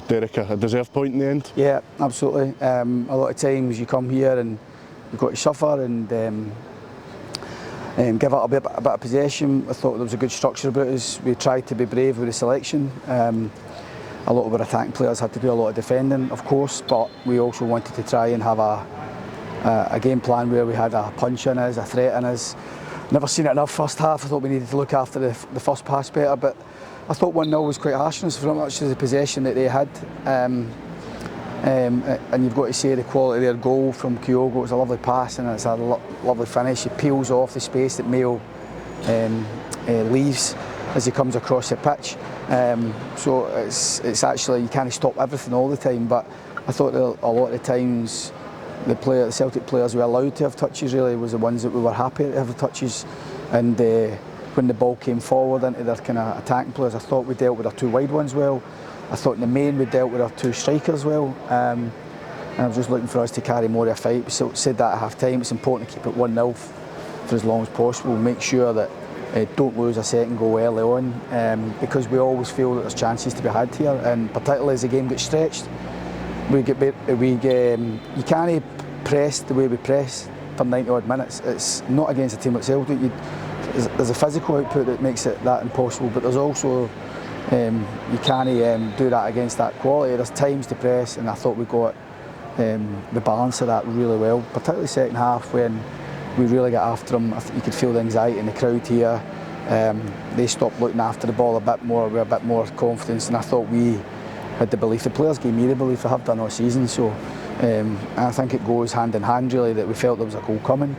Derek, a deserved point in the end? Yeah, absolutely. A lot of times you come here and you've got to suffer and give up a bit of possession. I thought there was a good structure about us. We tried to be brave with the selection. A lot of our attacking players had to do a lot of defending, of course, but we also wanted to try and have a game plan where we had a punch in us, a threat in us. Never seen it enough first half. I thought we needed to look after the first pass better, but I thought 1-0 was quite harsh on us for much of the possession that they had. And you've got to say the quality of their goal from Kyogo. It's a lovely pass and it's a lovely finish. He peels off the space that Mayo leaves as he comes across the pitch. So it's actually, you can't stop everything all the time, but I thought that a lot of the times the Celtic players who were allowed to have touches really was the ones that we were happy to have the touches. And when the ball came forward into their kind of attacking players, I thought we dealt with our two wide ones well. I thought in the main we dealt with our two strikers well. And I was just looking for us to carry more of a fight. We said that at half time. It's important to keep it 1-0 for as long as possible. Make sure that don't lose a second goal early on, because we always feel that there's chances to be had here, and particularly as the game gets stretched, you can't press the way we press for 90 odd minutes. It's not against a team like Celtic. There's a physical output that makes it that impossible, but there's also you can't do that against that quality. There's times to press, and I thought we got the balance of that really well, particularly second half when we really got after them. I think you could feel the anxiety in the crowd here. They stopped looking after the ball a bit more with a bit more confidence, and I thought we had the belief. The players gave me the belief they have done all season. So I think it goes hand in hand really that we felt there was a goal coming,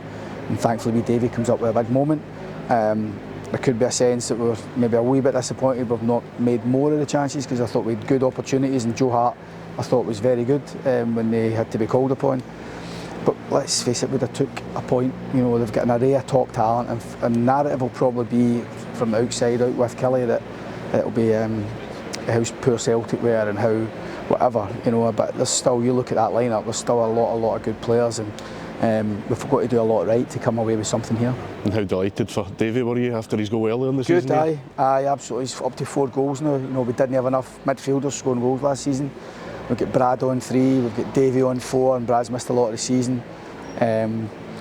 and thankfully Davy comes up with a big moment. There could be a sense that we were maybe a wee bit disappointed we've not made more of the chances, because I thought we had good opportunities, and Joe Hart I thought was very good when they had to be called upon. But let's face it, we'd have took a point. You know, they've got an array of top talent, and a narrative will probably be from the outside out with Kelly that it'll be how poor Celtic were and how whatever, you know. But there's still, you look at that lineup, there's still a lot of good players, and we've got to do a lot right to come away with something here. And how delighted for Davy were you after his goal earlier in the season? Good, aye, absolutely. He's up to 4 goals now. You know, we didn't have enough midfielders scoring goals last season. We've got Brad on 3, we've got Davy on 4, and Brad's missed a lot of the season.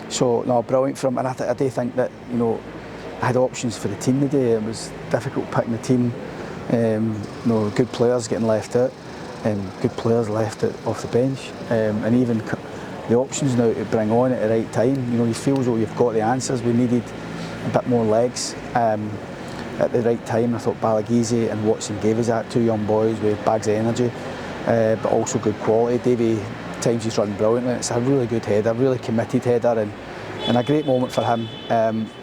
So no, brilliant for him. And I do think that, you know, I had options for the team today. It was difficult picking the team. You know, good players getting left out, and good players left off the bench, and even the options now to bring on at the right time. You know, you feel as though you've got the answers. We needed a bit more legs at the right time. I thought Balagizi and Watson gave us that, 2 young boys with bags of energy, but also good quality. Davy, times he's run brilliantly. It's a really good header, really committed header, and a great moment for him.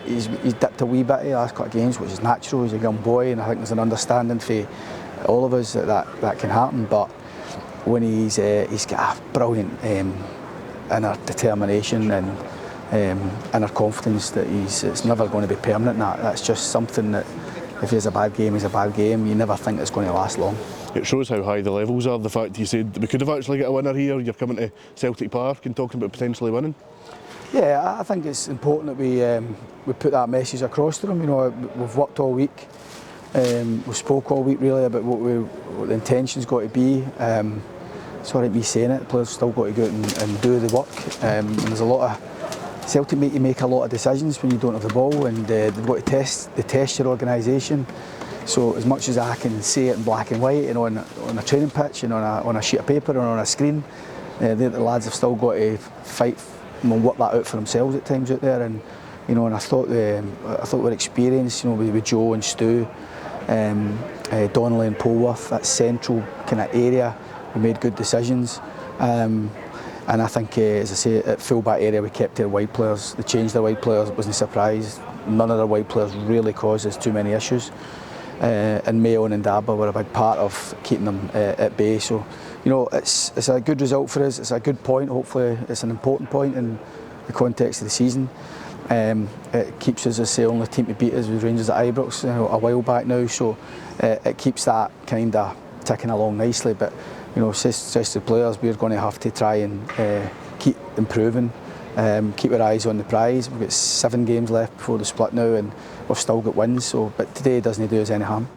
He's dipped a wee bit in the last couple of games, which is natural. He's a young boy, and I think there's an understanding for all of us that can happen. But when he's got a brilliant inner determination and inner confidence that it's never going to be permanent. That's just something that if he has a bad game, he's a bad game. You never think it's going to last long. It shows how high the levels are. The fact you said we could have actually got a winner here. You're coming to Celtic Park and talking about potentially winning. Yeah, I think it's important that we put that message across to them. You know, we've worked all week. We spoke all week really about what the intention's got to be. Sorry me saying it, the players still got to go out and do the work. And there's a lot of Celtic make a lot of decisions when you don't have the ball, and they've got to test your organisation. So as much as I can say it in black and white, and on a training pitch and on a sheet of paper and on a screen, the lads have still got to fight and work that out for themselves at times out there. And you know, and I thought we're experienced, you know, with Joe and Stu, Donnelly and Polworth, that central kind of area. We made good decisions, and I think, as I say, at full-back area we kept their wide players. They changed their wide players. It wasn't a surprise. None of their wide players really caused us too many issues. And Mayo and Ndaba were a big part of keeping them at bay. So, you know, it's a good result for us. It's a good point. Hopefully, it's an important point in the context of the season. It keeps us, as I say, only team to beat us with Rangers at Ibrox, you know, a while back now. So it keeps that kind of ticking along nicely. But you know, says to the players, we're going to have to try and keep improving. Keep our eyes on the prize. We've got 7 games left before the split now, and we've still got wins. So, but today doesn't do us any harm.